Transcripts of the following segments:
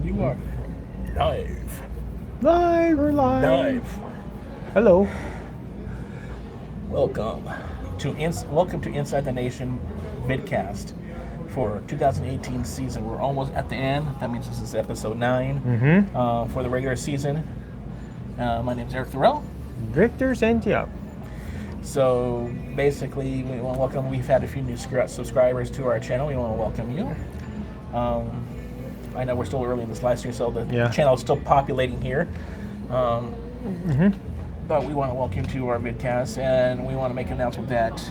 You are live. We're live. Live. Hello. Welcome to Inside the Nation vidcast for 2018 season. We're almost at the end. That means this is episode 9 for the regular season. My name is Eric Thurow. Victor Santiago. So basically, we want to welcome. We've had a few new subscribers to our channel. We want to welcome you. I know we're still early in this last year, so the channel is still populating here. But we want to welcome you to our vidcast, and we want to make an announcement that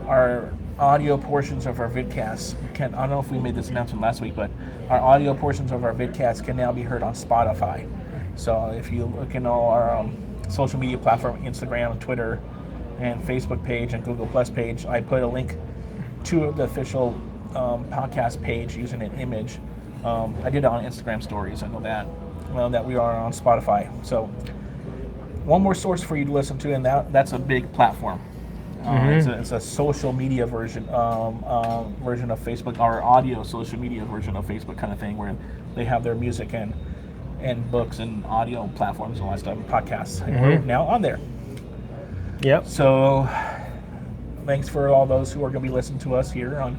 our audio portions of our vidcasts I don't know if we made this announcement last week, but our audio portions of our vidcasts can now be heard on Spotify. So if you look in all our social media platform, Instagram, Twitter, and Facebook page and Google Plus page, I put a link to the official podcast page using an image. I did it on Instagram stories. I know that. That we are on Spotify. So one more source for you to listen to, and that's a big platform. It's a social media version of Facebook, our audio social media version of Facebook kind of thing, where they have their music and books and audio platforms and all that stuff, and podcasts. And we're now on there. Yep. So thanks for all those who are going to be listening to us here on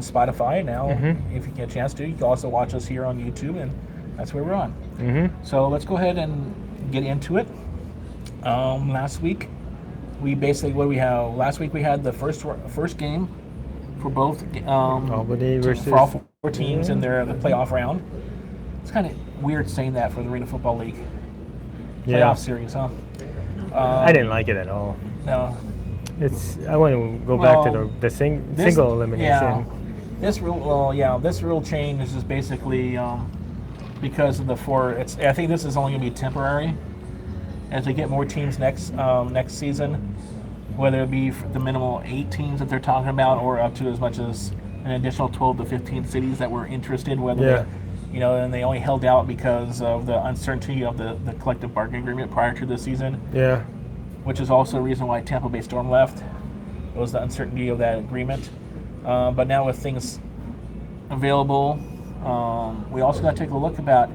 Spotify. Now, if you get a chance to, you can also watch us here on YouTube, and that's where we're on. So let's go ahead and get into it. Last week, last week we had the first game for both Albany versus for all four teams in the playoff round. It's kind of weird saying that for the Arena Football League playoff series, huh? I didn't like it at all. No. I want to go back to the single elimination. Yeah, this rule change is just basically because of I think this is only going to be temporary. As they get more teams next season, whether it be the minimal 8 teams that they're talking about, or up to as much as an additional 12 to 15 cities that were interested, and they only held out because of the uncertainty of the collective bargaining agreement prior to the season. Yeah. Which is also a reason why Tampa Bay Storm left. It was the uncertainty of that agreement. But now with things available, we also got to take a look about,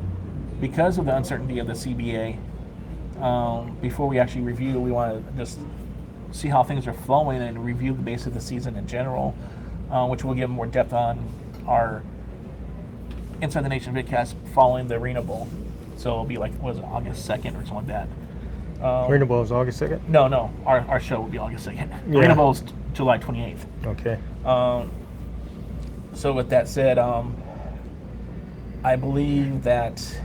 because of the uncertainty of the CBA, before we actually review, we want to just see how things are flowing and review the base of the season in general, which will give more depth on our Inside the Nation vidcast following the ArenaBowl. So it'll be like, August 2nd or something like that. ArenaBowl is August 2nd? No. Our show will be August 2nd. Yeah. ArenaBowl is July 28th. Okay. So with that said, I believe that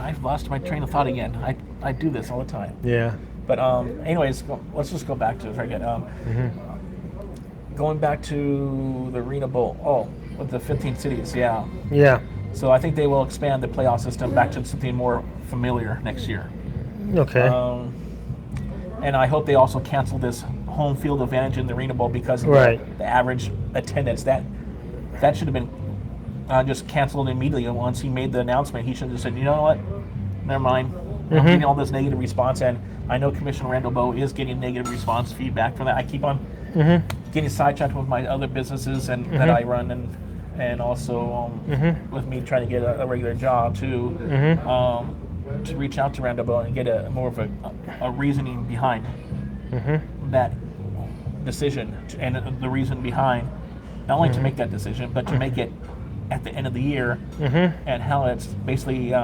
I've lost my train of thought again. I do this all the time. Yeah. But anyways, let's just go back to it again. Going back to the ArenaBowl. With the 15 cities, yeah. Yeah. So I think they will expand the playoff system back to something more familiar next year. Okay. And I hope they also cancel this home field advantage in the ArenaBowl because of the average attendance. That should have been just canceled immediately. Once he made the announcement, he should have just said, you know what, never mind. I'm getting all this negative response, and I know Commissioner Randall Bowe is getting negative response feedback from that. I keep on getting sidetracked with my other businesses that I run, and also with me trying to get a regular job to reach out to Randall Bowe and get more of a reasoning behind that decision, and the reason behind not only to make that decision, but to make it at the end of the year, and how it's basically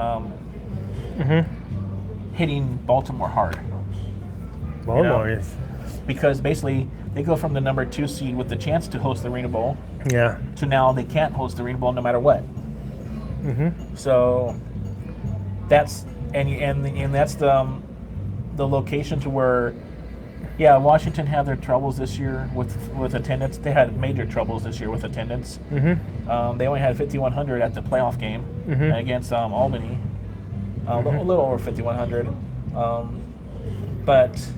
hitting Baltimore hard. Baltimore is. Because basically they go from the number 2 seed with the chance to host the ArenaBowl to now they can't host the ArenaBowl no matter what. So that's and that's the location to where Washington had their troubles this year with attendance. They had major troubles this year with attendance. They only had 5,100 at the playoff game against Albany, a little over 5,100. But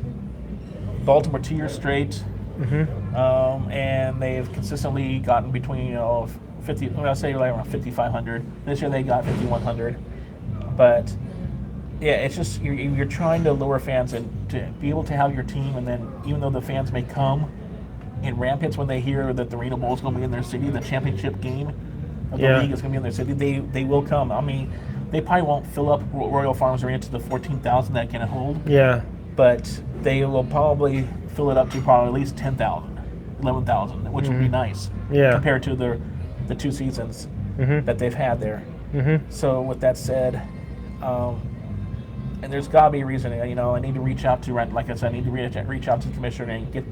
Baltimore 2 years straight, and they've consistently gotten between 50. I'll say like around 5,500. This year they got 5,100, but it's just you're trying to lure fans and to be able to have your team, and then even though the fans may come in rampants when they hear that the ArenaBowl is going to be in their city, the championship game, of the league is going to be in their city, they will come. I mean, they probably won't fill up Royal Farms Arena to the 14,000 that can hold. Yeah. But they will probably fill it up to probably at least 10,000, 11,000, which would be nice. Yeah. Compared to the 2 seasons that they've had there. So with that said, and there's got to be a reason. You know, I need to reach out to, like I said, I need to reach out to the commissioner and get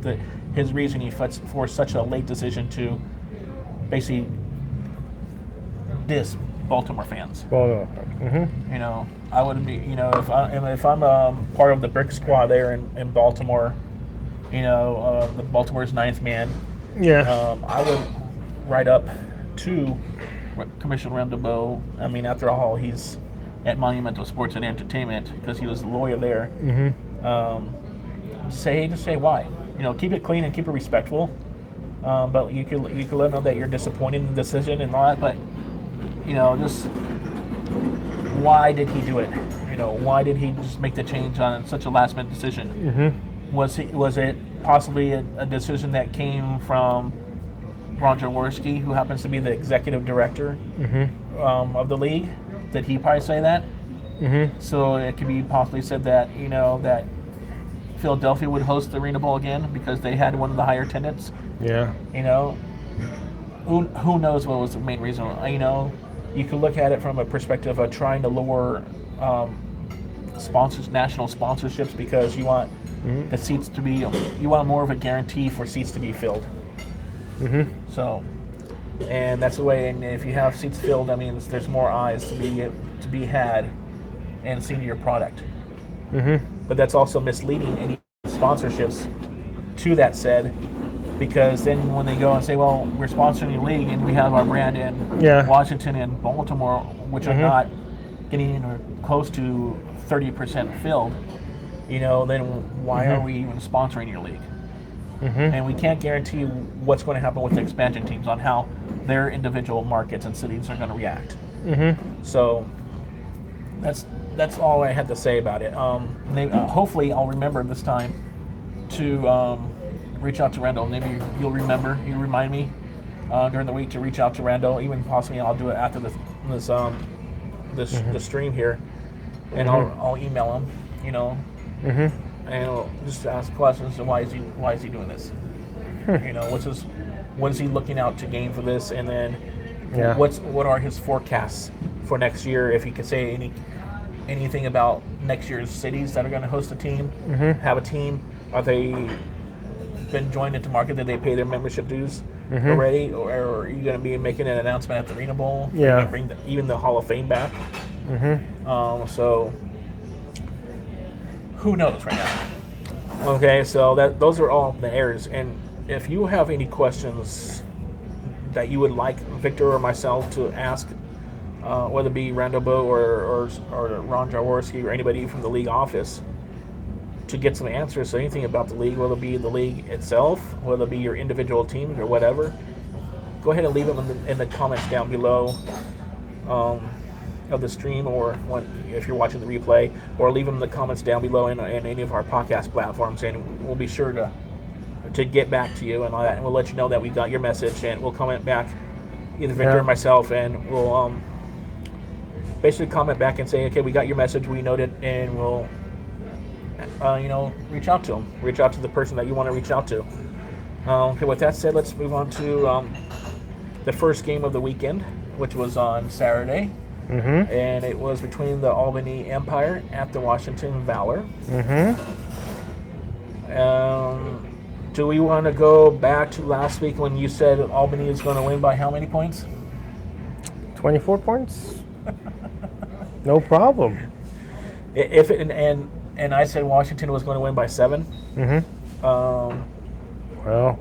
his reasoning for such a late decision to basically diss Baltimore fans. Well, You know, I would be. You know, if I'm part of the brick squad there in Baltimore, you know, the Baltimore's 9th man. Yeah. I would write up to Commissioner ArenaBowl. I mean, after all, he's at Monumental Sports and Entertainment because he was the lawyer there. Say why. You know, keep it clean and keep it respectful. But you could let them know that you're disappointed in the decision and all that. But you know, just why did he do it? You know, why did he just make the change on such a last-minute decision? Was it possibly a decision that came from Ron Jaworski, who happens to be the executive director of the league? Did he probably say that? So it could be possibly said that, you know, that Philadelphia would host the ArenaBowl again because they had one of the higher attendance. Yeah. You know, who knows what was the main reason? You know, you could look at it from a perspective of trying to lower national sponsorships because you want the seats to be, you want more of a guarantee for seats to be filled. So, and that's the way. And if you have seats filled, that means there's more eyes to be had and seen your product. But that's also misleading any sponsorships to that said, because then when they go and say, well, we're sponsoring a league and we have our brand in Washington and Baltimore, which are not getting anywhere close to 30% filled, you know, then why are we even sponsoring your league? And we can't guarantee what's going to happen with the expansion teams on how their individual markets and cities are going to react. So that's all I had to say about it. Hopefully I'll remember this time to reach out to Randall. Maybe you'll remind me during the week to reach out to Randall. Even possibly I'll do it after the stream here, and I'll email him. You know, and I'll just ask questions. So why is he doing this? You know, what is he looking out to gain for this? And then what are his forecasts for next year? If he could say anything about next year's cities that are going to host a team, have a team. Are they been joined into market? Did they pay their membership dues already? Or are you going to be making an announcement at the ArenaBowl? Yeah. Bring even the Hall of Fame back? So who knows right now? Okay, so those are all the errors. And if you have any questions that you would like Victor or myself to ask, whether it be ArenaBowl or Ron Jaworski or anybody from the league office, to get some answers to anything about the league, whether it be the league itself, whether it be your individual teams or whatever, go ahead and leave them in the comments down below of the stream, or if you're watching the replay, or leave them in the comments down below in any of our podcast platforms, and we'll be sure to get back to you and all that, and we'll let you know that we got your message, and we'll comment back, either Victor or myself, and we'll basically comment back and say, okay, we got your message, we noted, and we'll reach out to them. Reach out to the person that you want to reach out to. Okay, with that said, let's move on to the first game of the weekend, which was on Saturday. And it was between the Albany Empire at the Washington Valor. Do we want to go back to last week when you said Albany is going to win by how many points? 24 points? No problem. And I said Washington was going to win by 7. Well,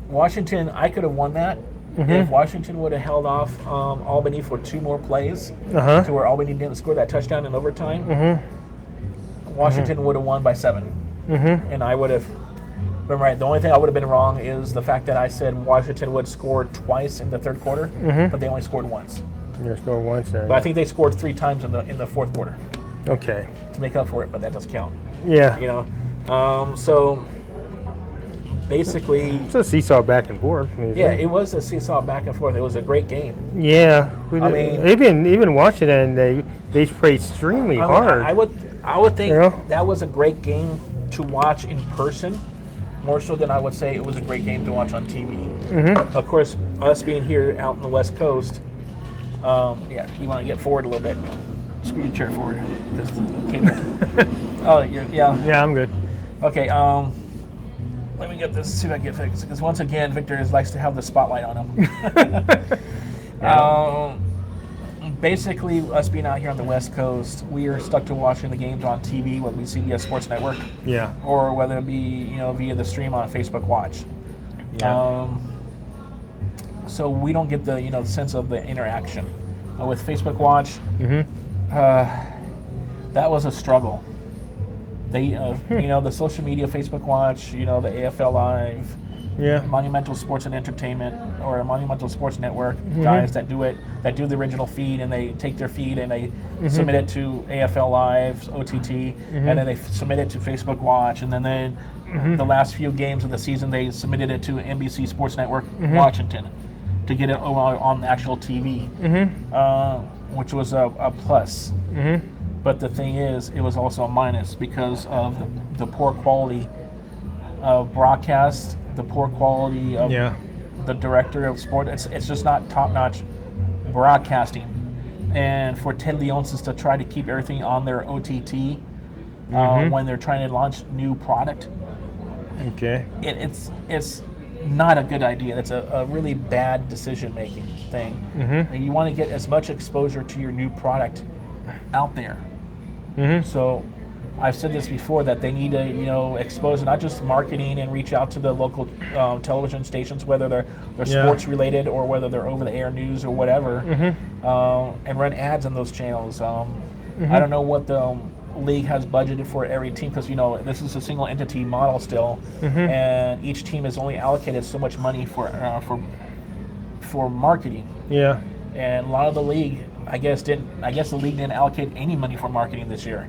Washington, I could have won that if Washington would have held off Albany for 2 more plays to where Albany didn't score that touchdown in overtime. Washington would have won by 7. And I would have been right. The only thing I would have been wrong is the fact that I said Washington would score twice in the third quarter, but they only scored once. You scored once there. But I think they scored 3 times in the fourth quarter. Okay. To make up for it, but that doesn't count. Yeah. You know, so basically, It's a seesaw back and forth. yeah, it was a seesaw back and forth. It was a great game. Yeah, I mean- even watching it, and they played extremely I mean, hard. I would think You know? that was a great game to watch in person, more so than I would say it was a great game to watch on TV. Mm-hmm. Of course, us being here out in the West Coast, yeah, you want to get forward a little bit. Screw your chair forward. Oh, yeah. Yeah, I'm good. Okay, let me get this, see if I can get fixed. Because once again, Victor likes to have the spotlight on him. Basically, us being out here on the West Coast, we are stuck to watching the games on TV, whether we see via Sports Network, Yeah. or whether it be via the stream on Facebook Watch. Yeah. So we don't get the sense of the interaction with Facebook Watch. Mm-hmm. That was a struggle. They, the social media, Facebook Watch, the AFL Live, Yeah. Monumental Sports and Entertainment, or Monumental Sports Network guys that do the original feed, and they take their feed and they submit it to AFL Live, OTT, and then they submit it to Facebook Watch, and then the last few games of the season they submitted it to NBC Sports Network Washington to get it on the actual TV, which was a plus. But the thing is, it was also a minus because of the poor quality of broadcast, the poor quality of the director of sport. It's just not top-notch broadcasting. And for Ted Leonsis to try to keep everything on their OTT when they're trying to launch new product, Okay. it's not a good idea. It's a really bad decision-making thing. And you want to get as much exposure to your new product out there. So I've said this before, that they need to expose not just marketing and reach out to the local television stations, whether they're sports related or whether they're over the air news or whatever, and run ads on those channels. I don't know what the league has budgeted for every team, because this is a single entity model still, and each team is only allocated so much money for marketing. Yeah. And a lot of the league, I guess the league didn't allocate any money for marketing this year,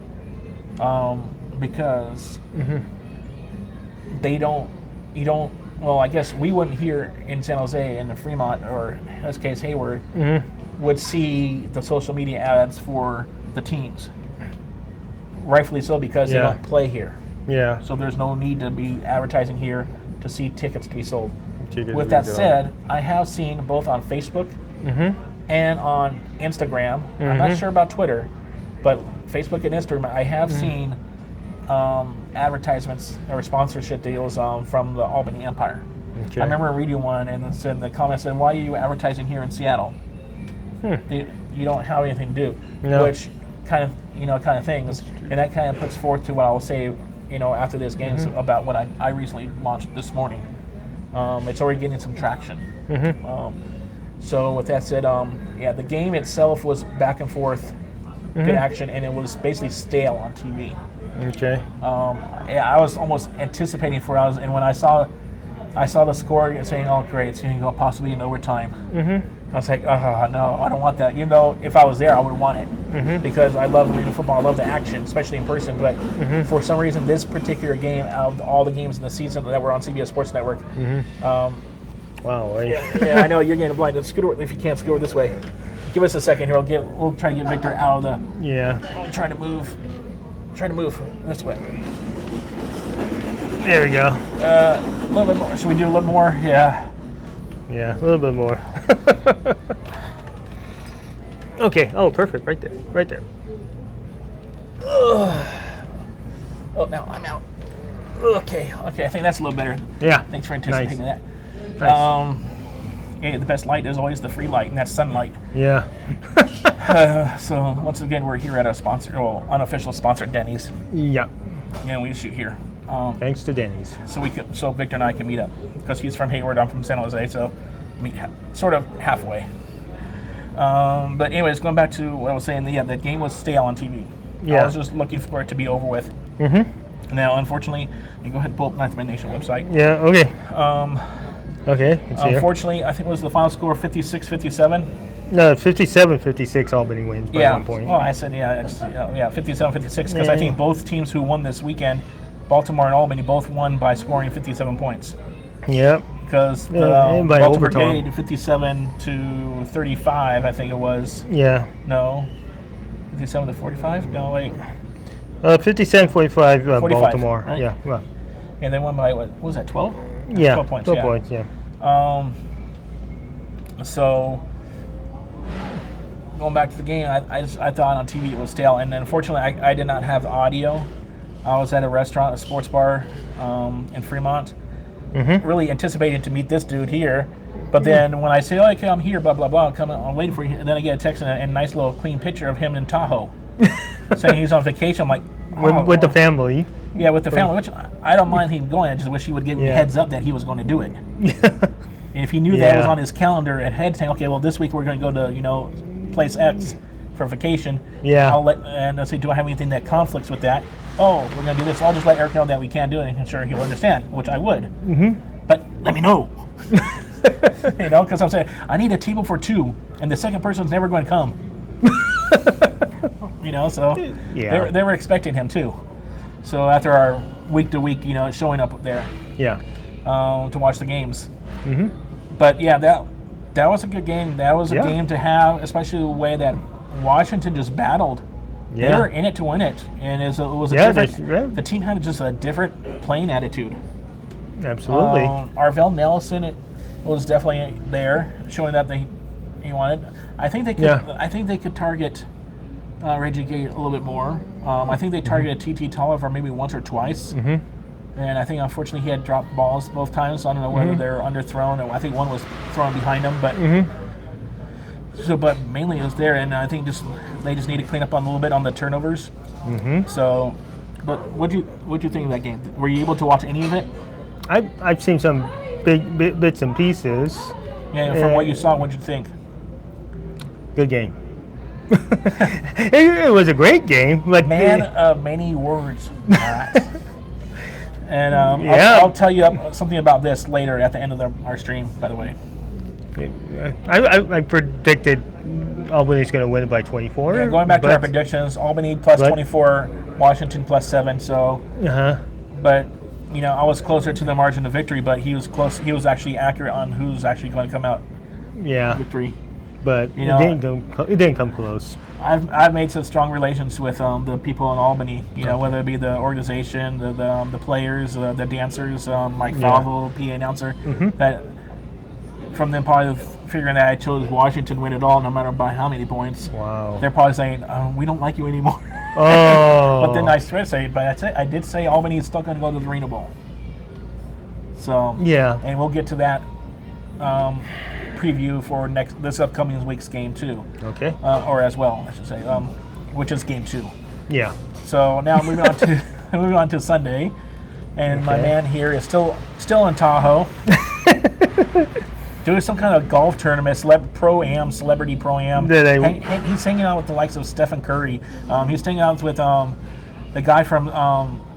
because well, I guess we wouldn't here in San Jose, in the Fremont, or in this case Hayward, would see the social media ads for the teams. Rightfully so, because they don't play here. Yeah. So there's no need to be advertising here to see tickets to be sold. Tickets With to that be said, I have seen both on Facebook and on Instagram. I'm not sure about Twitter, but Facebook and Instagram, I have seen advertisements or sponsorship deals from the Albany Empire. Okay. I remember reading one, and it said, the comment said, "Why are you advertising here in Seattle? You don't have anything to do." No. Which kind of things, and that kind of puts forth to what I will say, after this game about what I recently launched this morning. It's already getting some traction. So with that said, the game itself was back and forth, good action, and it was basically stale on TV. Okay. I was almost anticipating and when I saw the score and saying, "Oh, great, it's going to go possibly in overtime." I was like, no, I don't want that. If I was there, I would want it, because I love reading football. I love the action, especially in person. But for some reason, this particular game, out of all the games in the season that were on CBS Sports Network, Wow. yeah, I know you're getting blind. Scooter, if you can't scooter this way, give us a second here. We'll try to get Victor out of the. Yeah. I'll try to move this way. There we go. A little bit more. Should we do a little more? Yeah. Yeah, a little bit more. Okay. Oh, perfect. Right there. Right there. Oh, now I'm out. Okay. I think that's a little better. Yeah. Thanks for anticipating that. Nice. The best light is always the free light, and that's sunlight. Yeah. So once again, we're here at a unofficial sponsor, Denny's. Yeah. We shoot here. Thanks to Denny's. So Victor and I can meet up, because he's from Hayward, I'm from San Jose, so meet sort of halfway. But anyways, going back to what I was saying, the game was stale on TV. Yeah. I was just looking for it to be over with. Now, unfortunately, you go ahead and pull up Ninth Man Nation website. Yeah. Okay. Okay. Let's see here. Unfortunately, I think it was the final score 56-57. No, 57-56 Albany wins by 1 point. Well, I said 57-56, because I think both teams who won this weekend, Baltimore and Albany, both won by scoring 57 points. Yep. Because the and by Baltimore overtime. Brigade 57-35, I think it was. Yeah. No, 57 to 45. No, wait. 57-45 45, Baltimore. right? Yeah. Well, And they won by what was that? 12? yeah. 12 points. 12 yeah. points. Yeah. So going back to the game, I thought on TV it was stale, and unfortunately I did not have audio. I was at a restaurant, a sports bar in Fremont, really anticipating to meet this dude here. But then when I say, okay, I'm here, blah, blah, blah, I'm waiting for you, and then I get a text and a nice little clean picture of him in Tahoe saying he's on vacation. I'm like, oh, With the family. yeah, with the family, which I don't mind him going. I just wish he would give me a heads up that he was going to do it. And if he knew that it was on his calendar ahead, saying, okay, well, this week we're going to go to, place X for vacation. Yeah. I'll say, do I have anything that conflicts with that? Oh, we're going to do this. I'll just let Eric know that we can't do it, and I'm sure he'll understand, which I would. But let me know. Because I'm saying, I need a table for two, and the second person's never going to come. So they were expecting him too. So after our week-to-week, showing up there. Yeah. To watch the games. But yeah, that was a good game. That was a game to have, especially the way that Washington just battled. Yeah. They were in it to win it, and it was a different. The team had just a different playing attitude. Absolutely. Arvell Nelson was definitely there, showing that he wanted. I think they could. I think they could target Reggie Gay a little bit more. I think they targeted T.T. Tolliver maybe once or twice. And I think, unfortunately, he had dropped balls both times. I don't know whether they were underthrown. I think one was thrown behind him, but but mainly it was there. And I think they just need to clean up a little bit on the turnovers. So, but what you think of that game? Were you able to watch any of it? I've seen some big bits and pieces. Yeah, from what you saw, what did you think? Good game. It was a great game. Like Man of many words. And I'll tell you something about this later at the end of our stream, by the way. I predicted Albany's going to win it by 24. Yeah, going back to our predictions, Albany plus 24, Washington plus 7. So, but I was closer to the margin of victory, but he was close. He was actually accurate on who's actually going to come out. Victory. But it didn't come close. I've made some strong relations with the people in Albany. Whether it be the organization, the players, the dancers, Mike Falvo, PA announcer. That from them probably figuring that I chose Washington to win it all, no matter by how many points. Wow. They're probably saying we don't like you anymore. Oh. But then I swear to say, I did say Albany is still going to go to the ArenaBowl. So and we'll get to that. Preview for this upcoming week's game too. Okay. Or as well, I should say, which is game 2. Yeah. So now moving on to Sunday, and my man here is still in Tahoe, doing some kind of golf tournament, celebrity pro-am. He's hanging out with the likes of Stephen Curry. He's hanging out with the guy from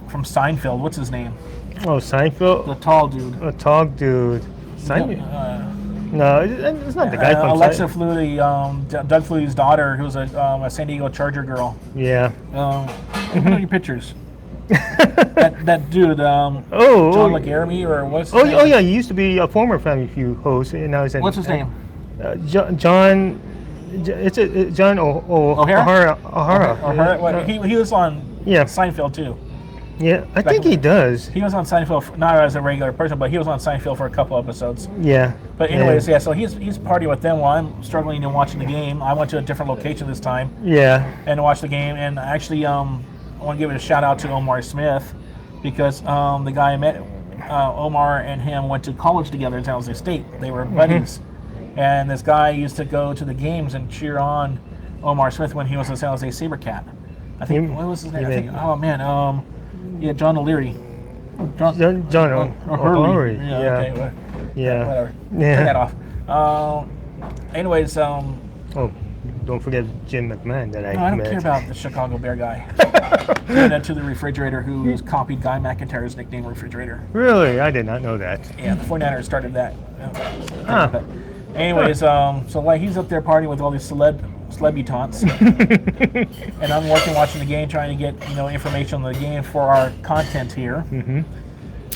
Seinfeld. What's his name? Oh, Seinfeld. The tall dude. A tall dude. Seinfeld. No, it's not the guy from Alexa Flutie, Doug Flutie's daughter, who's a San Diego Charger girl. Yeah. Look at your pictures. that dude, John LeGarremy, or what's his name? Yeah, he used to be a former Family Feud host, and now he's what's his name? John. It's John O'Hara. O'Hara. He was on Seinfeld too. Yeah, I think he does. He was on Seinfeld, not as a regular person, but he was on Seinfeld for a couple episodes. Yeah. But anyways, so he's partying with them while I'm struggling and watching the game. I went to a different location this time. Yeah. And watched the game, and actually, I want to give it a shout out to Omar Smith, because the guy I met, Omar and him went to college together in San Jose State. They were buddies. And this guy used to go to the games and cheer on Omar Smith when he was a San Jose SaberCat. I think, what was his name? John O'Leary. John O'Leary. Yeah. Okay, well, whatever. Yeah. Turn that off. Anyways. Don't forget Jim McMahon that I met. I don't care about the Chicago Bear guy. To the refrigerator, who's copied Guy McIntyre's nickname, Refrigerator. Really? I did not know that. Yeah, the 49ers started that. But anyways, so like he's up there partying with all these celebutants, and I'm watching the game, trying to get information on the game for our content here.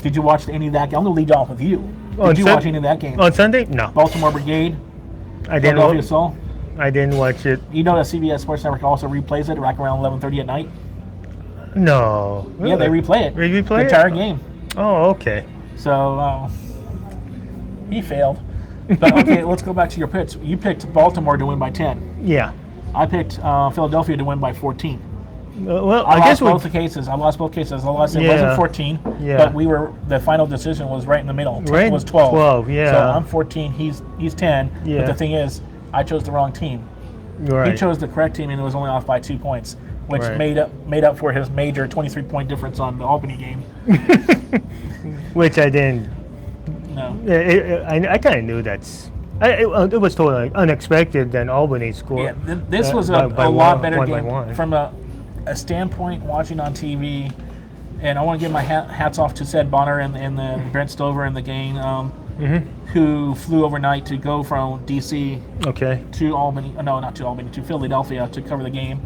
Did you watch any of that game? I'm going to lead off with you. On Did you watch any of that game? On Sunday? No. Baltimore Brigade, I didn't. Philadelphia Soul. I didn't watch it. You know that CBS Sports Network also replays it right around 11:30 at night? No. Yeah, they replay it. They replay the it? entire game. Oh, okay. So, he failed. But, okay, let's go back to your picks. You picked Baltimore to win by 10. Yeah. I picked Philadelphia to win by 14. Well, I guess lost both cases. I lost both cases. I lost it Yeah. wasn't 14, Yeah. but the final decision was right in the middle. Right. It was 12. 12, yeah. So I'm 14. He's 10. Yeah. But the thing is, I chose the wrong team. Right. He chose the correct team, and it was only off by 2 points, which Right. made up for his major 23-point difference on the Albany game. Which I didn't. No. I kind of knew that's. It was totally unexpected that Albany scored. Yeah, this was a lot better game from a standpoint watching on TV. And I want to give my hats off to Sed Bonner and the Brent Stover in the game, who flew overnight to go from D.C. Okay. to Albany. No, not to Albany, to Philadelphia to cover the game.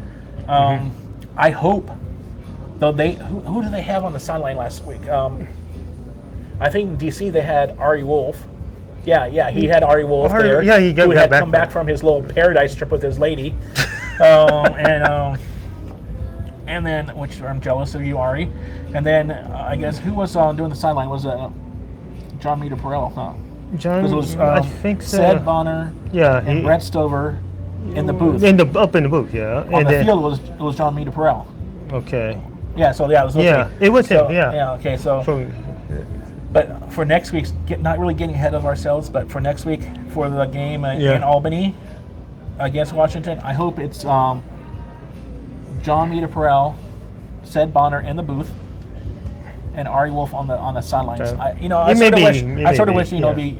I hope, though who do they have on the sideline last week? I think in D.C. they had Ari Wolf. Yeah, he had Ari Wolf there. Yeah, he got who had back come back from his little paradise trip with his lady. And then, which I'm jealous of you, Ari. And then I guess who was doing the sideline was John Meter Perrell. Huh? John, It was I think so. Sed Bonner and Brett Stover in the booth. Up in the booth, yeah. On the field it was John Meter Perrell. Okay. Yeah, so it was okay. Yeah, it was him. Yeah. Yeah. Okay. So, but for next week's, not really getting ahead of ourselves, but for next week for the game in Albany against Washington, I hope it's John Meter Perrell, Sed Bonner in the booth, and Ari Wolf on the sidelines. Okay. I sort of wish to be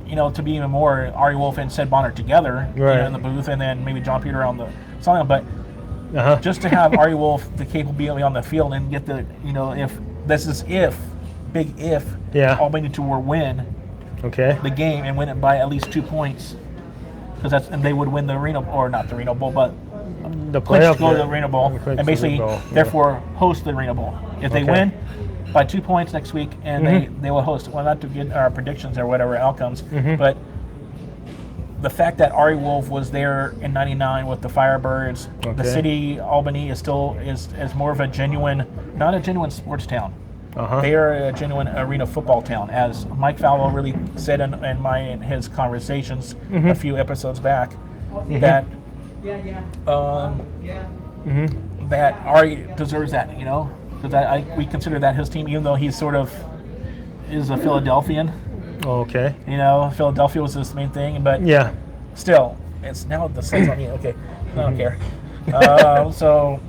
even more Ari Wolf and Sed Bonner together in the booth, and then maybe John Peter on the sideline. But just to have Ari Wolf the capability on the field and get the if Albany to win the game and win it by at least 2 points, and they would win the Arena, or not the Arena Bowl, but the playoff go to the Arena Bowl and basically therefore host the Arena Bowl. If they win by 2 points next week, and they will host. Well, not to get our predictions or whatever outcomes, but the fact that Ari Wolf was there in '99 with the Firebirds, the city Albany is still is more of not a genuine sports town. They are a genuine arena football town, as Mike Fallow really said in his conversations a few episodes back, that that Ari deserves that, because we consider that his team, even though he sort of is a Philadelphian. Okay. Philadelphia was his main thing, but still, it's now the Saints on me. Okay, I don't care. So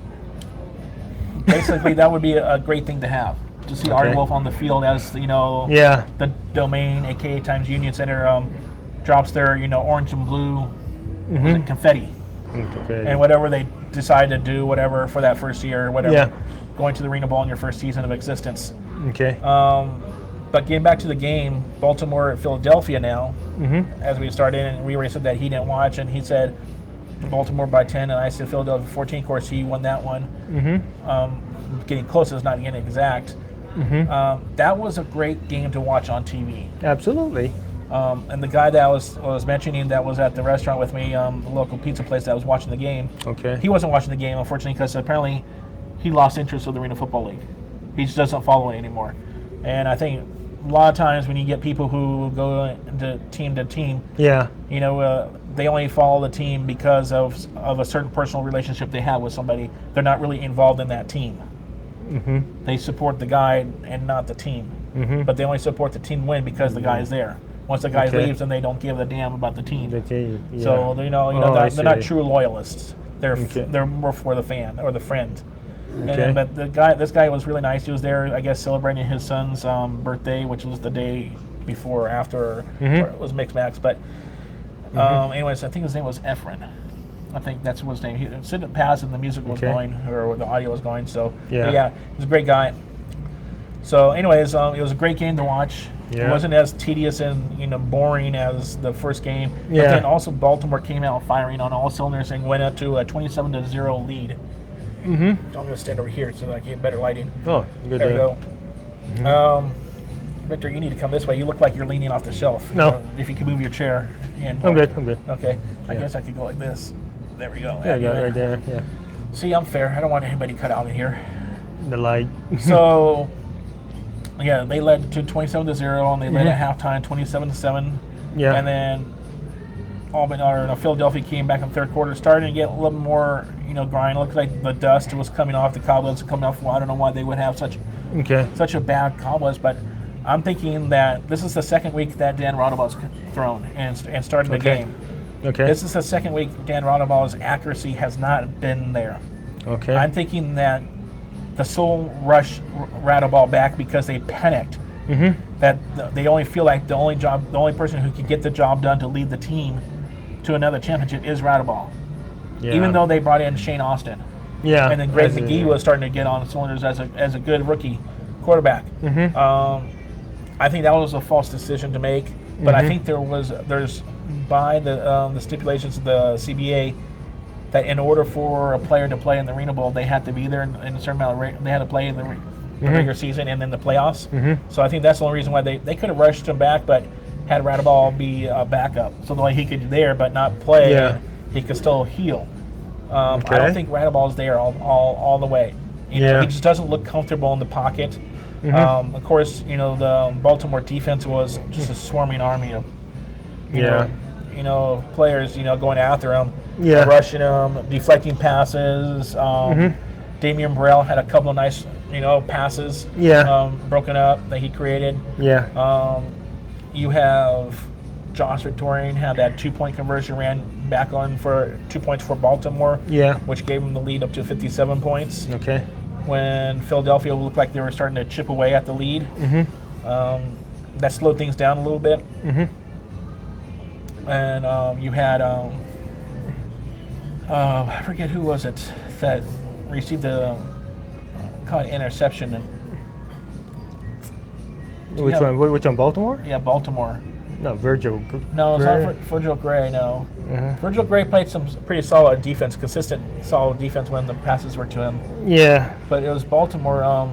basically, that would be a great thing to have. To see Ari Wolf on the field as the Domain, aka Times Union Center, drops their orange and blue confetti, and whatever they decide to do, whatever for that first year, whatever, going to the Arena Bowl in your first season of existence. Okay. But getting back to the game, Baltimore at Philadelphia now, as we started, and we already said that he didn't watch, and he said Baltimore by 10, and I said Philadelphia 14. Of course, he won that one. Getting close is not getting exact. That was a great game to watch on TV. Absolutely. And the guy that I was mentioning that was at the restaurant with me, the local pizza place that was watching the game, he wasn't watching the game, unfortunately, because apparently he lost interest in the Arena Football League. He just doesn't follow it anymore. And I think a lot of times when you get people who go to team, they only follow the team because of a certain personal relationship they have with somebody. They're not really involved in that team. They support the guy and not the team, but they only support the team win because the guy is there. Once the guy leaves, then they don't give a damn about the team. So they're not true loyalists. They're more for the fan or the friend. But this guy was really nice. He was there, I guess, celebrating his son's birthday, which was the day before or after, or it was mixed match. But anyways, I think his name was Efren. I think that's what his name. He sitting past and the music was going, or the audio was going. So yeah, he's a great guy. So anyways, it was a great game to watch. It wasn't as tedious and boring as the first game. But then also Baltimore came out firing on all cylinders and went up to a 27-0 lead. I'm going to stand over here so that I get better lighting. Oh, good. There we go. Victor, you need to come this way. You look like you're leaning off the shelf. No. If you can move your chair. I'm good. I'm good. Okay. I Yeah. guess I could go like this. There we go. Yeah, I got it right there. Yeah. See, I'm fair. I don't want anybody cut out in here. The light. So, yeah, they led to 27-0, and they led at halftime 27-7. Yeah. And then Philadelphia came back in the third quarter, starting to get a little more, grind. It looked like the dust was coming off, the cobwebs were coming off. Well, I don't know why they would have such a bad cobwebs, but I'm thinking that this is the second week that Dan Raudebau's thrown and started the game. Okay. This is the second week Dan Raudebau's accuracy has not been there. Okay. I'm thinking that the Soul rushed Raudebau back because they panicked. That they only feel like the only person who could get the job done to lead the team to another championship is Raudebau. Yeah. Even though they brought in Shane Austin. Yeah. And then Greg McGee was starting to get on cylinders as a good rookie quarterback. I think that was a false decision to make, but I think there's by the stipulations of the CBA that in order for a player to play in the ArenaBowl, they had to be there in a certain amount of they had to play in the regular season and then the playoffs. So I think that's the only reason why they could have rushed him back, but had Raudebau be a backup, so the way he could be there but not play, he could still heal. I don't think Raudebau's there all the way. He just doesn't look comfortable in the pocket. Of course, the Baltimore defense was just a swarming army of, players, going after him, rushing him, deflecting passes. Damian Burrell had a couple of nice, passes, broken up that he created. You have Josh Victorian had that 2-point conversion, ran back on for 2 points for Baltimore, which gave him the lead up to 57 points. Okay. When Philadelphia looked like they were starting to chip away at the lead, that slowed things down a little bit. And you had, I forget who was it that received the interception. Which one? Which one? Baltimore? Yeah, Baltimore. No, Virgil. No, it's not Virgil Gray. No, Virgil Gray played some pretty solid defense, consistent, solid defense when the passes were to him. Yeah. But it was Baltimore. I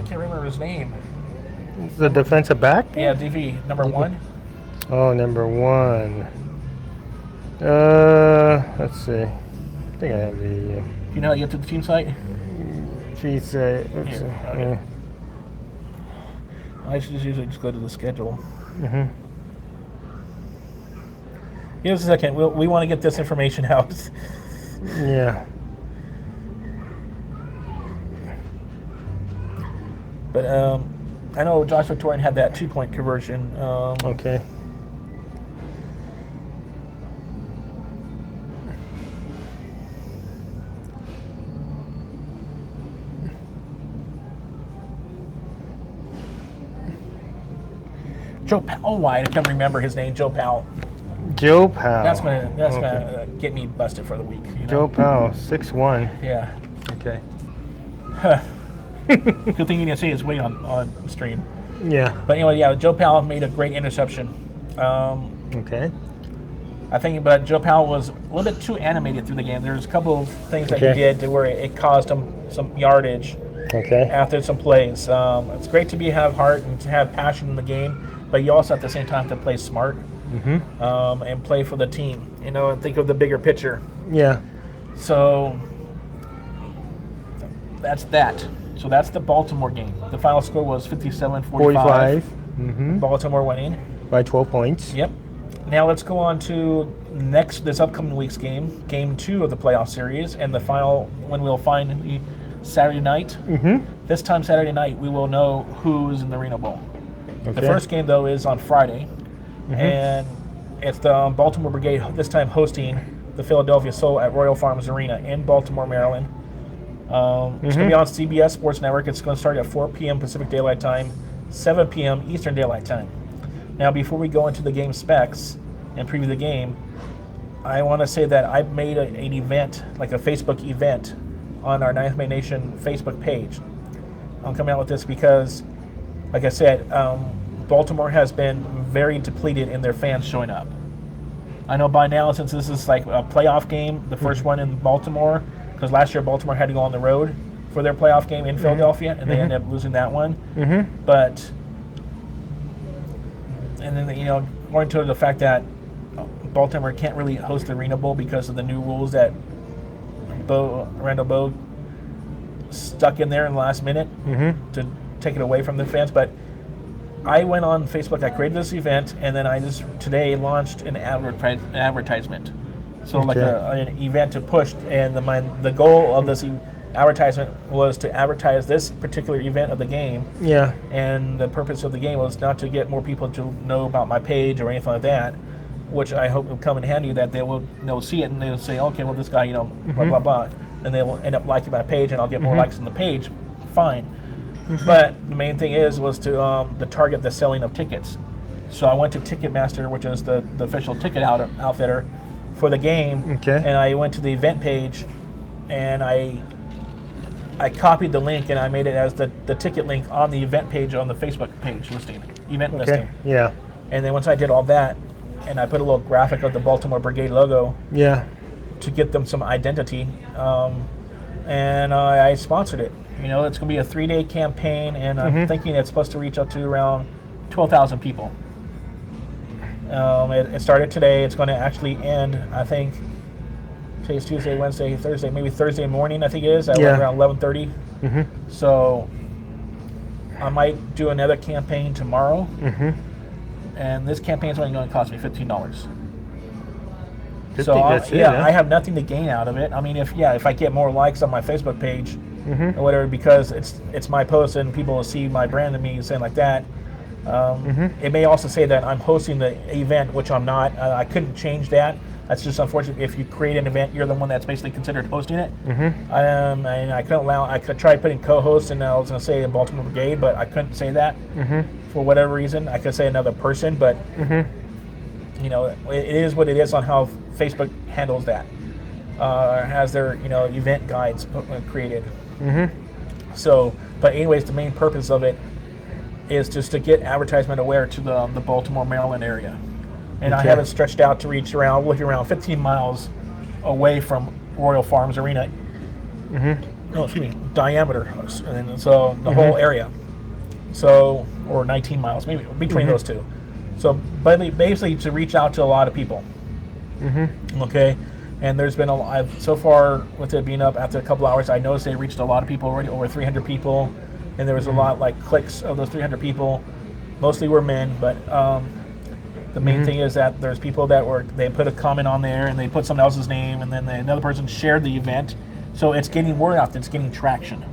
can't remember his name. The defensive back? Yeah, DV number 1. Oh, number 1. Let's see. I think I have the. Do you know how to get to the team site? She's. Okay. I should usually just go to the schedule. Give us a second. We want to get this information out. Yeah. But I know Josh Victorian had that 2-point conversion. Okay. Joe Powell wide. I can't remember his name. Joe Powell. Joe Powell. That's gonna get me busted for the week. Joe Powell, 6'1". Yeah. Okay. Good thing you didn't see his weight on stream. Yeah. But anyway, yeah, Joe Powell made a great interception. Okay. I think, but Joe Powell was a little bit too animated through the game. There's a couple of things that he did to where it caused him some yardage. Okay. After some plays. It's great to have heart and to have passion in the game, but you also at the same time have to play smart and play for the team. And think of the bigger picture. Yeah. So that's that. So that's the Baltimore game. The final score was 57-45. Baltimore winning by 12 points. Yep. Now let's go on to this upcoming week's game 2 of the playoff series, and the final when we'll find Saturday night. This time Saturday night we will know who's in the ArenaBowl. Okay. The first game though is on Friday, and it's the Baltimore Brigade this time hosting the Philadelphia Soul at Royal Farms Arena in Baltimore, Maryland. It's going to be on CBS Sports Network. It's going to start at 4 p.m. Pacific Daylight Time, 7 p.m. Eastern Daylight Time. Now, before we go into the game specs and preview the game, I want to say that I made an event, like a Facebook event, on our Ninth May Nation Facebook page. I'm coming out with this because, like I said, Baltimore has been very depleted in their fans showing up. I know by now, since this is like a playoff game, the first one in Baltimore, because last year Baltimore had to go on the road, for their playoff game in Philadelphia, and they ended up losing that one. But and then going to the fact that Baltimore can't really host the ArenaBowl because of the new rules that ArenaBowl stuck in there in the last minute to take it away from the fans. But I went on Facebook, I created this event, and then I just today launched an advertisement. So like an event to push, and the goal of this advertisement was to advertise this particular event of the game. Yeah. And the purpose of the game was not to get more people to know about my page or anything like that, which I hope will come in handy, that they'll see it and they'll say, okay, well, this guy, blah, blah, blah. And they will end up liking my page, and I'll get more likes on the page. Fine. But the main thing was to target the selling of tickets. So I went to Ticketmaster, which is the official ticket outfitter for the game. Okay. And I went to the event page, and I copied the link, and I made it as the ticket link on the event page on the Facebook page listing. Yeah. And then once I did all that, and I put a little graphic of the Baltimore Brigade logo. Yeah. To get them some identity, and I sponsored it. It's going to be a 3-day campaign, and I'm thinking it's supposed to reach up to around 12,000 people. It started today. It's going to actually end, I think, today's Tuesday, Wednesday, Thursday, maybe Thursday morning, I think it is, around 11:30. So I might do another campaign tomorrow, and this campaign is only going to cost me $15. So I have nothing to gain out of it. I mean, if I get more likes on my Facebook page or whatever, because it's my post and people will see my brand and me saying like that. It may also say that I'm hosting the event, which I'm not. I couldn't change that. That's just unfortunate. If you create an event, you're the one that's basically considered hosting it. And I couldn't allow. I could try putting co-host, and I was going to say Baltimore Brigade, but I couldn't say that for whatever reason. I could say another person, but. It is what it is on how Facebook handles that. Has their event guides created. So, but anyways, the main purpose of it is just to get advertisement aware to the Baltimore, Maryland area, and I have it stretched out to reach around 15 miles away from Royal Farms Arena. Diameter, and so the whole area. So, or 19 miles, maybe between those two. So, basically, to reach out to a lot of people. Okay, and there's been so far with it being up after a couple hours, I noticed they reached a lot of people already, over 300 people, and there was a lot clicks of those 300 people. Mostly were men, but the main thing is that there's people they put a comment on there and they put someone else's name, and then another person shared the event, so it's getting word out, it's getting traction.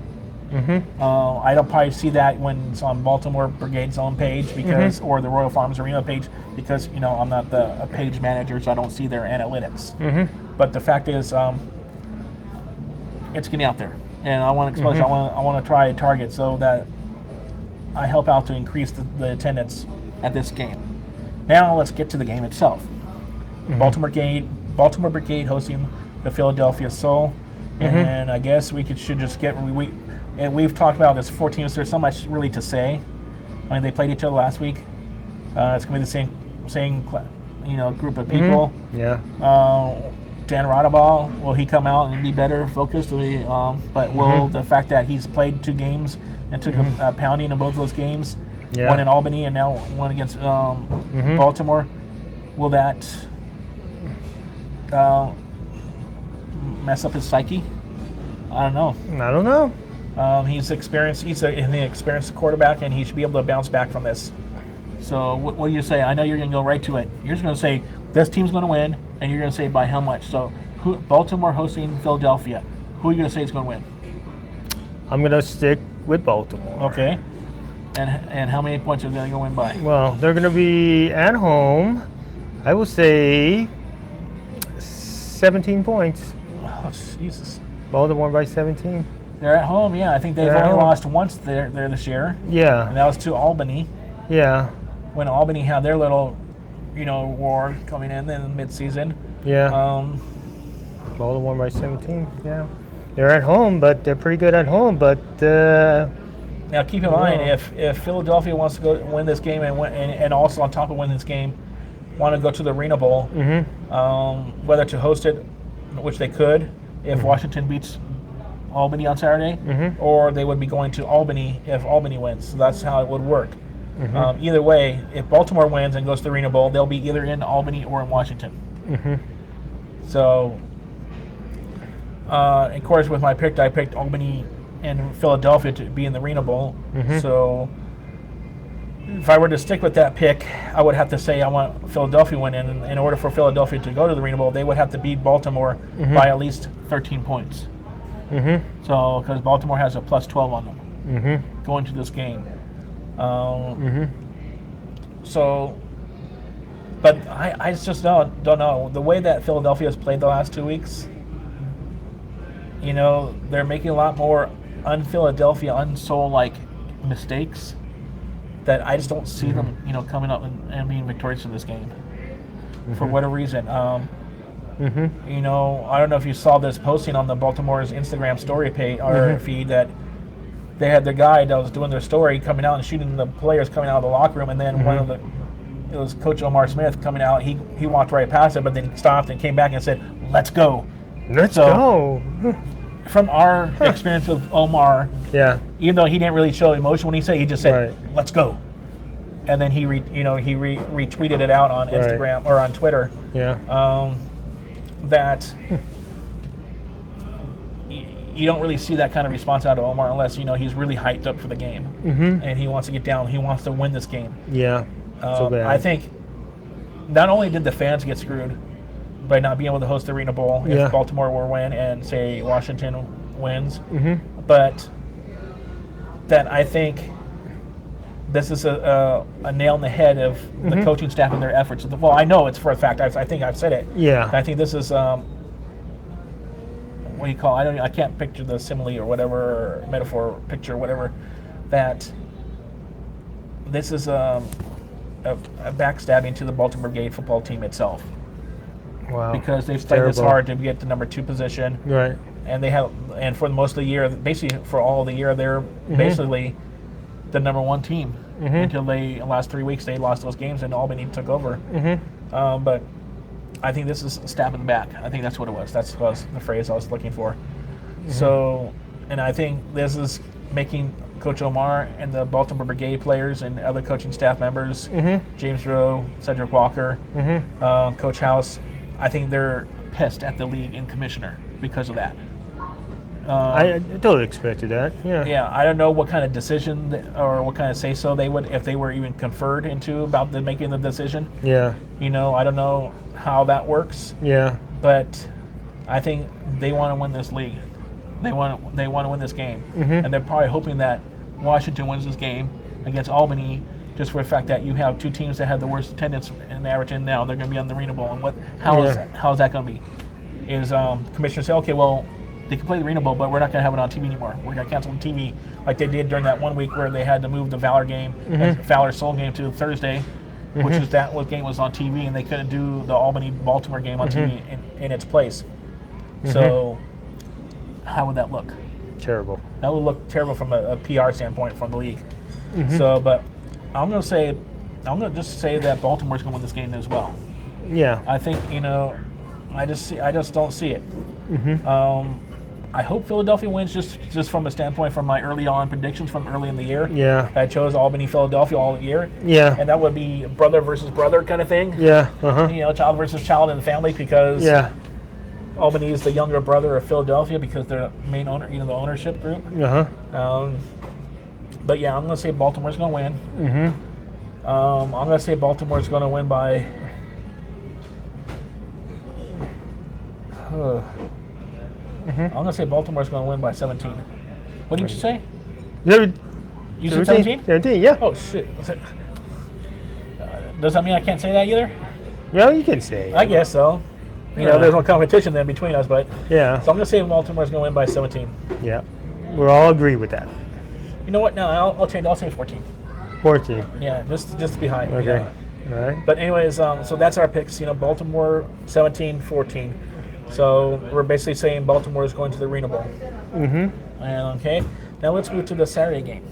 I don't probably see that when it's on Baltimore Brigade's own page because, or the Royal Farms Arena page, because I'm not a page manager, so I don't see their analytics. But the fact is, it's getting out there, and I want to expose. I want to try a target so that I help out to increase the attendance at this game. Now let's get to the game itself. Baltimore Brigade hosting the Philadelphia Soul, and I guess should just get and we've talked about this 4 teams. There's so much really to say. I mean, they played each other last week. It's going to be the same group of people. Yeah. Dan ArenaBowl, will he come out and be better focused? But will the fact that he's played 2 games and took a pounding in both of those games, one in Albany and now one against Baltimore, will that mess up his psyche? I don't know. He's experienced. He's an experienced quarterback, and he should be able to bounce back from this. So, what do you say? I know you're going to go right to it. You're just going to say this team's going to win, and you're going to say by how much. So, Baltimore hosting Philadelphia. Who are you going to say is going to win? I'm going to stick with Baltimore. Okay. And how many points are they going to win by? Well, they're going to be at home. I will say 17 points. Oh, Jesus. Baltimore by 17. They're at home, yeah. I think they've only lost once there this year. Yeah. And that was to Albany. Yeah. When Albany had their little, war coming in mid-season. Yeah. Baltimore by 17. Yeah. They're at home, but they're pretty good at home. But now keep in mind, if Philadelphia wants to go win this game and also on top of winning this game, want to go to the ArenaBowl, whether to host it, which they could, if Washington beats Albany on Saturday, or they would be going to Albany if Albany wins. So that's how it would work. Either way, if Baltimore wins and goes to the Arena Bowl, they'll be either in Albany or in Washington. So, of course, with my pick, I picked Albany and Philadelphia to be in the Arena Bowl. So, if I were to stick with that pick, I would have to say I want Philadelphia win. And in order for Philadelphia to go to the Arena Bowl, they would have to beat Baltimore by at least 13 points. So, because Baltimore has a plus 12 on them going to this game. So, but I just don't know. The way that Philadelphia has played the last 2 weeks, you know, they're making a lot more un-Philadelphia, un-Soul-like mistakes that I just don't see them, you know, coming up and being victorious in this game for whatever reason. You know, I don't know if you saw this posting on the Baltimore's Instagram story page or feed that they had the guy that was doing their story coming out and shooting the players coming out of the locker room, and then it was Coach Omar Smith coming out. He walked right past it, but then stopped and came back and said, "Let's go." Let's go. From our experience with Omar, even though he didn't really show emotion when he said, he just said, "Let's go," and then he retweeted it out on Instagram or on Twitter. That you don't really see that kind of response out of Omar unless, you know, he's really hyped up for the game and he wants to get down. He wants to win this game. So bad. I think not only did the fans get screwed by not being able to host the Arena Bowl if Baltimore were win and say Washington wins, but that I think this is a nail in the head of the coaching staff and their efforts. Well, I know it's for a fact. I think I've said it. I think this is what do you call it? I can't picture the simile or whatever, or metaphor, picture, or whatever, that this is a backstabbing to the Baltimore Brigade football team itself. Wow. Because they've played this hard to get the number 2 position. And they have, and for most of the year, basically for all of the year, they're basically the number 1 team until the last 3 weeks they lost those games and Albany took over. But I think this is a stab in the back. I think that's what it was. That was the phrase I was looking for. So, and I think this is making Coach Omar and the Baltimore Brigade players and other coaching staff members, James Thurow, Cedric Walker, Coach House, I think they're pissed at the league and commissioner because of that. I totally expected that. I don't know what kind of decision or what kind of say-so they would, if they were even conferred into about making the decision. You know, I don't know how that works. But I think they want to win this league. They want to win this game, and they're probably hoping that Washington wins this game against Albany, just for the fact that you have 2 teams that have the worst attendance and average, and now they're going to be on the Arena Bowl. And how is that going to be? Is commissioners say, okay, well, they can play the Arena Bowl, but we're not going to have it on TV anymore. We're going to cancel the TV like they did during that 1 week where they had to move the Valor game, Valor Soul game to Thursday, which is what game was on TV, and they couldn't do the Albany-Baltimore game on TV in its place. So how would that look? Terrible. That would look terrible from a PR standpoint from the league. So, but I'm going to just say that Baltimore's going to win this game as well. I think, you know, I just don't see it. I hope Philadelphia wins just from a standpoint from my early on predictions from early in the year. I chose Albany, Philadelphia all year. And that would be brother versus brother kind of thing. You know, child versus child in the family, because Albany is the younger brother of Philadelphia because they're the main owner, you know, the ownership group. But yeah, I'm going to say Baltimore's going to win. I'm going to say Baltimore's going to win by. I'm going to say Baltimore's going to win by 17. What did you say? You said 17? 17, yeah. Oh, shit. Does that mean I can't say that either? No, you can say. I guess so. You know, there's no competition then between us, but. So I'm going to say Baltimore's going to win by 17. We'll all agree with that. You know what? No, I'll change. I'll say 14. 14. Yeah, just to be high. Okay. All right. But anyways, so that's our picks. You know, Baltimore 17-14. So we're basically saying Baltimore is going to the Arena Bowl. Okay. Now let's move to the Saturday game.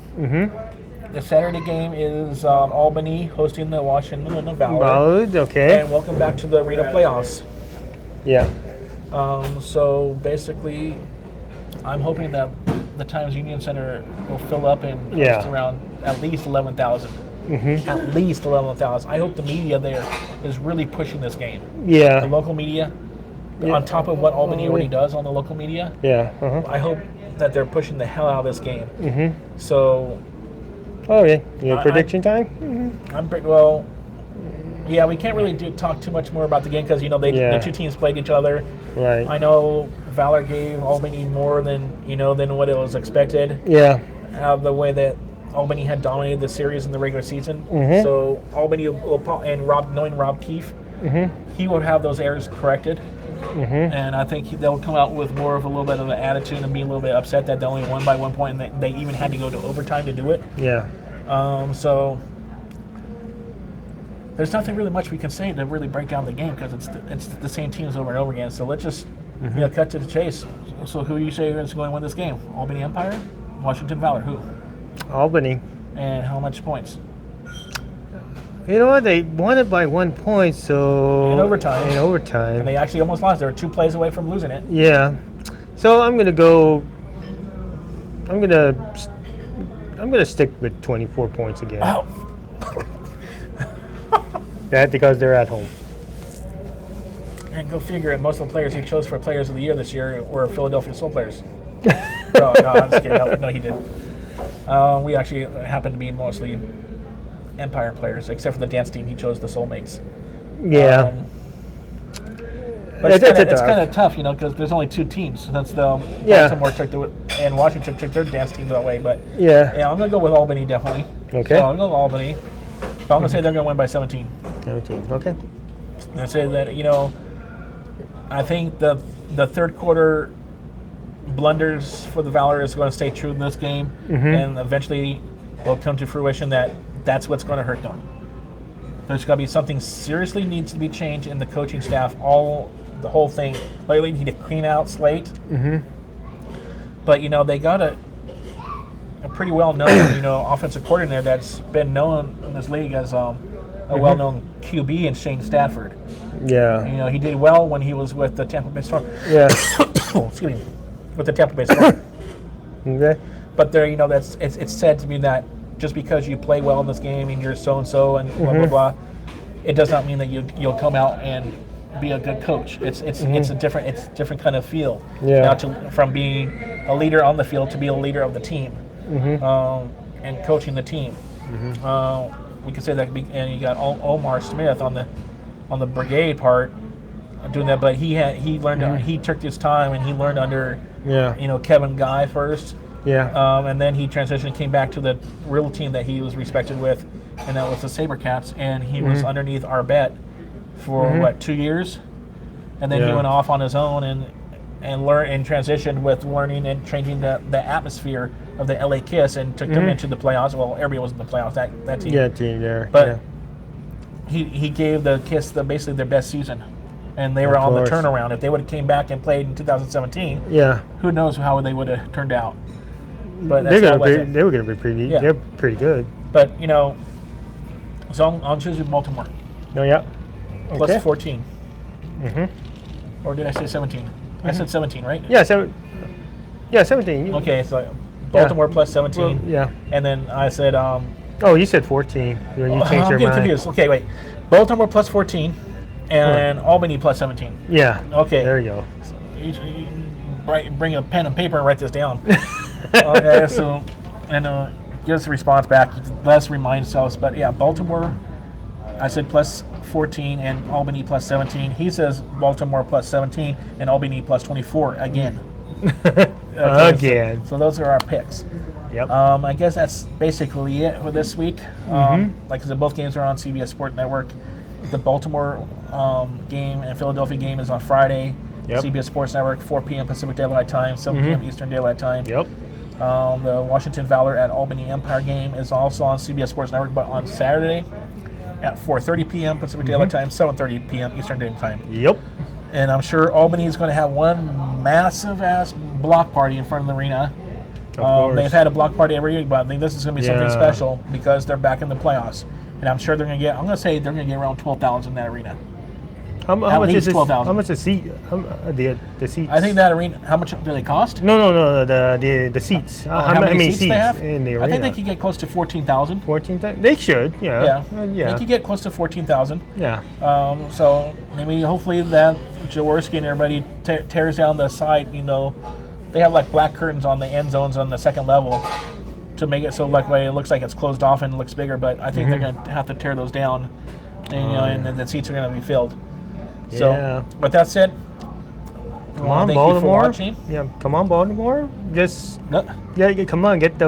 The Saturday game is Albany hosting the Washington Valor. Okay. And welcome back to the Arena playoffs. So basically, I'm hoping that the Times Union Center will fill up and host Yeah. around at least 11,000. Mm-hmm. At least 11,000. I hope the media there is really pushing this game. The Yeah. local media, Yeah. on top of what Albany already does on the local media, Yeah. Uh-huh. I hope that they're pushing the hell out of this game. Mm-hmm. So Oh, yeah. You I- have prediction time? I'm pretty well. Yeah, we can't really talk too much more about the game because Yeah. the two teams played each other. Right. I know Valor gave Albany more than what it was expected. Yeah. Out of the way that Albany had dominated the series in the regular season. Mhm. So Albany and knowing Rob Keefe, Mm-hmm. he would have those errors corrected. Mm-hmm. And I think they'll come out with more of a little bit of an attitude and be a little bit upset that they only won by 1 point and they even had to go to overtime to do it. Yeah. So there's nothing really much we can say to really break down the game because it's the same teams over and over again. So let's just cut to the chase. So who you say is going to win this game? Albany Empire, Washington Valor, who? Albany. And how much points? You know what? They won it by 1 point, so In overtime. In overtime. And they actually almost lost. They were 2 plays away from losing it. Yeah. So I'm gonna go. I'm gonna stick with 24 points again. Oh, That because they're at home. and go figure it. Most of the players he chose for Players of the Year this year were Philadelphia Soul players. No, I'm just kidding. No, he didn't. We actually happen to be mostly Empire players, except for the dance team. He chose the Soulmates. Yeah. But It's it's tough. kind of tough, because there's only 2 teams. That's the Yeah. Baltimore and Washington took their dance teams that way. But Yeah. yeah, I'm gonna go with Albany definitely. Okay. So I'm gonna go with Albany. But I'm gonna say they're gonna win by 17. 17. Okay. I say that I think the third quarter blunders for the Valor is going to stay true in this game, and eventually will come to fruition that's what's going to hurt them. There's going to be something seriously needs to be changed in the coaching staff, the whole thing. Lately, need a clean out slate. Mm-hmm. But they got a pretty well known offensive coordinator that's been known in this league as a well-known QB in Shane Stafford. Yeah. He did well when he was with the Tampa Bay Storm. Yeah. Excuse me, with the Tampa Bay Storm. Okay. But there, it's said to me that just because you play well in this game and you're so and so and blah blah blah, it does not mean that you'll come out and be a good coach. It's a different kind of feel. Yeah. Now from being a leader on the field to be a leader of the team, and coaching the team. We could say that, and you got Omar Smith on the brigade part doing that, but he learned he took his time and he learned under Kevin Guy first. Yeah. And then he transitioned and came back to the real team that he was respected with, and that was the SaberCats. And he was underneath Arbet for 2 years, and then he went off on his own and learned and transitioned with learning and changing the atmosphere of the LA Kiss and took them into the playoffs. Well, everybody was in the playoffs that team. Yeah, team there. But he gave the Kiss basically their best season, and they were on the turnaround. If they would have came back and played in 2017, who knows how they would have turned out. But they were going to be pretty. Yeah. They're pretty good. But so I'm choosing Baltimore. No, yeah. Plus Okay. 14. Or did I say 17? I said 17, right? Yeah. 17. Okay, so Baltimore plus 17. Well, yeah. And then I said, Oh, you said 14. You changed I'm your getting mind. confused. Okay, wait. Baltimore plus 14 and Albany plus 17. Yeah. Okay. There you go. You bring a pen and paper and write this down. Okay, so, and give us a response back. Let us remind ourselves. But yeah, Baltimore, I said plus 14 and Albany plus 17. He says Baltimore plus 17 and Albany plus 24 again. Again. So those are our picks. Yep. I guess that's basically it for this week. Like I said, both games are on CBS Sports Network. The Baltimore game and Philadelphia game is on Friday. Yep. CBS Sports Network, 4 p.m. Pacific Daylight Time, 7 p.m. Eastern Daylight Time. Yep. The Washington Valor at Albany Empire game is also on CBS Sports Network, but on Saturday at 4:30 p.m. Pacific Daylight Time, 7:30 p.m. Eastern Daylight Time. Yep. And I'm sure Albany is going to have one massive-ass block party in front of the arena. Of course. They've had a block party every year, but I think this is going to be something Yeah. special because they're back in the playoffs. And I'm sure they're going to get, I'm going to say they're going to get around 12,000 in that arena. How much least is this? 12,000. How much the seat? The seats? I think that arena. How much do they cost? No. The seats. How many seats they have? in the arena? I think they could get close to 14,000. 14,000. They should. Yeah. They could get close to 14,000. Yeah. So maybe hopefully that Jaworski and everybody tears down the side. You know, they have like black curtains on the end zones on the second level to make it so like way it looks like it's closed off and it looks bigger. But I think they're going to have to tear those down, and then the seats are going to be filled. So, with that said, come on, thank Baltimore. you for watching. Yeah, come on, Baltimore. Just come on, get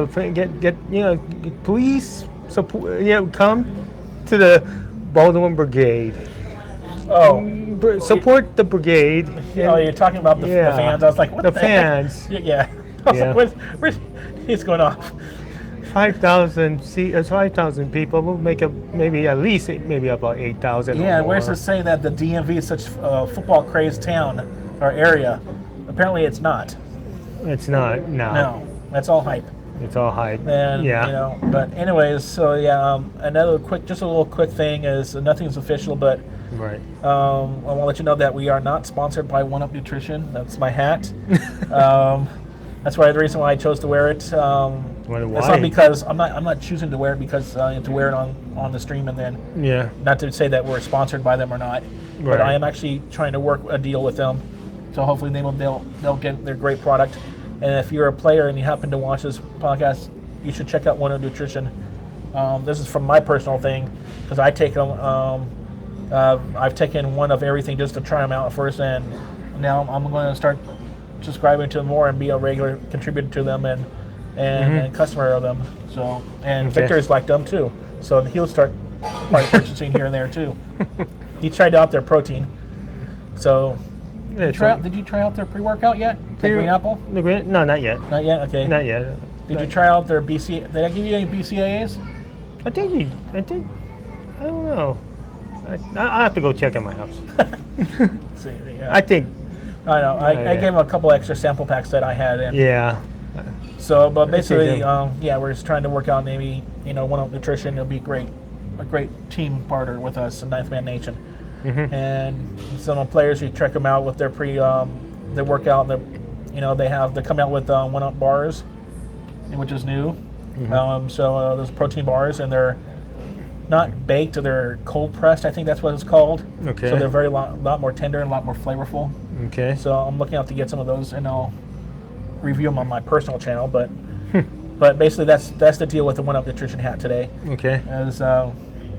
please support. Come to the Baltimore Brigade. Support the brigade. You're talking about the fans. I was like, what the fans? Heck? Yeah. I was like, where's he's going off? 5,000 people will make up at least about 8,000. Yeah, where's it saying that the DMV is such a football crazed town or area? Apparently, it's not. It's not. No, that's all hype. It's all hype. And but anyways, so another just a little quick thing is nothing's official, but right. I want to let you know that we are not sponsored by One Up Nutrition. That's my hat. That's the reason why I chose to wear it. Why? It's not because I'm not choosing to wear it because to wear it on the stream and then not to say that we're sponsored by them or not, but I am actually trying to work a deal with them, so hopefully they'll get their great product. And if you're a player and you happen to watch this podcast, you should check out One Up Nutrition. This is from my personal thing because I take them. I've taken one of everything just to try them out first, and now I'm going to start subscribing to them more and be a regular contributor to them and customer of them. So Victor's like them too. So he'll start probably purchasing here and there too. He tried out their protein. So did you try out their pre-workout yet? The Green Apple? No, not yet. Not yet. Okay. Not yet. Did you try out their BCA? Did I give you any BCAAs? I think. I don't know. I have to go check in my house. See, I think. I know. I gave him a couple extra sample packs that I had. So, but basically, we're just trying to work out maybe, One Up Nutrition. It'll be a great team partner with us, the Ninth Man Nation. And some of the players, you check them out with their their workout. They come out with One Up bars, which is new. So those protein bars, and they're not baked, they're cold pressed. I think that's what it's called. Okay. So they're lot more tender and a lot more flavorful. Okay. So I'm looking out to get some of those, and I'll review them on my personal channel. But basically, that's the deal with the One Up Nutrition hat today. Okay. Is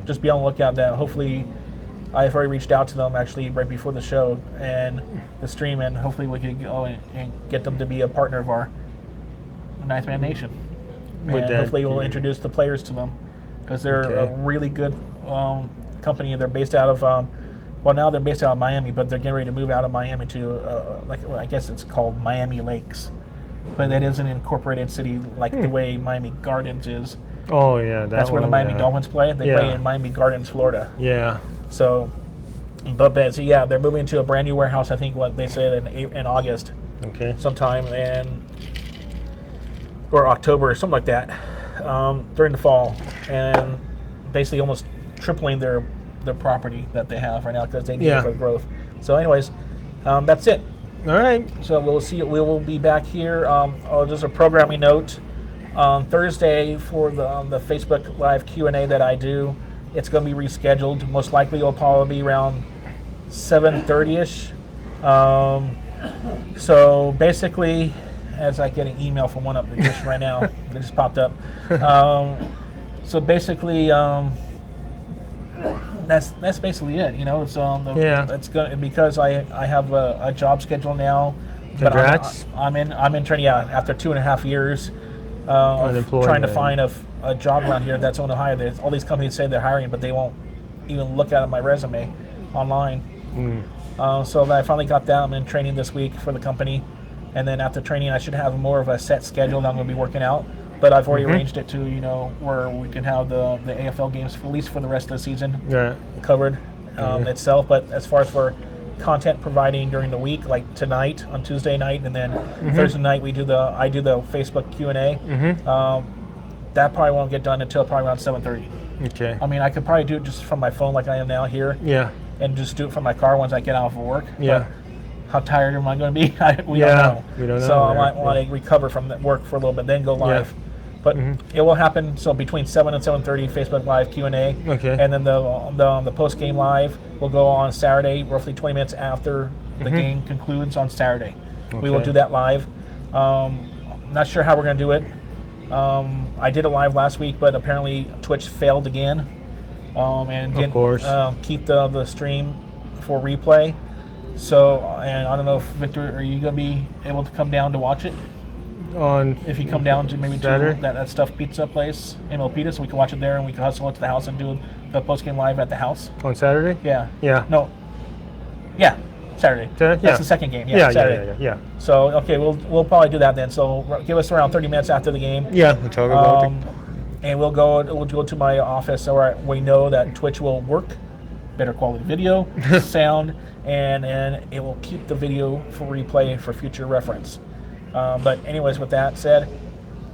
just be on the lookout. That hopefully I've already reached out to them actually right before the show and the stream, and hopefully we can go and get them to be a partner of our Ninth Man Nation. And hopefully we'll introduce the players to them because they're a really good company. They're based out of now they're based out of Miami, but they're getting ready to move out of Miami to I guess it's called Miami Lakes, but that is an incorporated city like the way Miami Gardens is. Oh yeah, that's where the Miami Dolphins play. They play in Miami Gardens, Florida. Yeah. So, they're moving to a brand new warehouse. I think what they said in August. Okay. Sometime or October or something like that, during the fall, and basically almost tripling their property that they have right now because they need it for growth. So, anyways, that's it. All right. So we'll see. We will be back here. Just a programming note. On Thursday for the Facebook Live Q&A that I do, it's going to be rescheduled. Most likely it'll probably be around 7:30ish. So basically, as I get an email from One Up Nutrition right now, it just popped up. So basically, that's basically it. It's it's going because I have a job schedule now. Congrats. But I'm in training. Yeah, after 2.5 years. Trying to find a job around here that's on Ohio. All these companies say they're hiring, but they won't even look at my resume online. So I finally got that. I'm in training this week for the company, and then after training, I should have more of a set schedule that I'm going to be working out. But I've already arranged it to where we can have the AFL games at least for the rest of the season covered itself. But as far as for content providing during the week, like tonight on Tuesday night, and then Thursday night I do the Facebook Q&A. That probably won't get done until probably around 7:30. Okay. I mean, I could probably do it just from my phone like I am now here. Yeah. and just do it from my car once I get off of work. Yeah. But how tired am I going to be? We Yeah, don't know. we don't know. So I Yeah, want to recover from that work for a little bit, then go live. But Mm-hmm. it will happen. So between 7 and 7:30, Facebook Live Q&A. Okay. And then the post game live will go on Saturday, roughly 20 minutes after the game concludes on Saturday. We will Okay. do that live. Not sure how we're going to do it. I did it live last week, but apparently Twitch failed again, and didn't course. keep the stream for replay. So, and I don't know if Victor, are you going to be able to come down to watch it? On If you come down to maybe to Saturday? that Stuffed Pizza place in Milpitas, we can watch it there, and we can hustle into the house and do the post game live at the house. on Saturday? Yeah. Yeah. No. Yeah. Saturday. Saturday? That's Yeah. the second game. Yeah, Saturday. yeah. So okay, we'll probably do that then. So give us around 30 minutes after the game. Yeah, we'll talk about it. And we'll go to my office where we know that Twitch will work, better quality video, sound, and it will keep the video for replay for future reference. But anyways, with that said,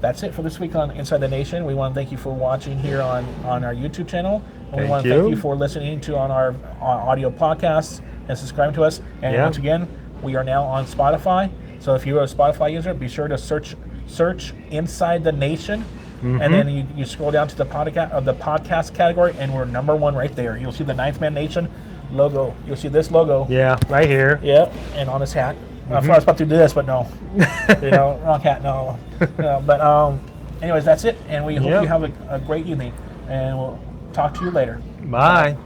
that's it for this week on Inside the Nation. We want to thank you for watching here on our YouTube channel. And we want to thank you for listening to on our audio podcasts and subscribing to us. And once again, we are now on Spotify. So if you're a Spotify user, be sure to search Inside the Nation. And then you scroll down to the podcast category, and we're number 1 right there. You'll see the Ninth Man Nation logo. You'll see this logo. Yeah, right here. Yep, and on his hat. I thought I was about to do this, but no. Wrong hat, no. But anyways, that's it. And we hope you have a great evening. And we'll talk to you later. Bye.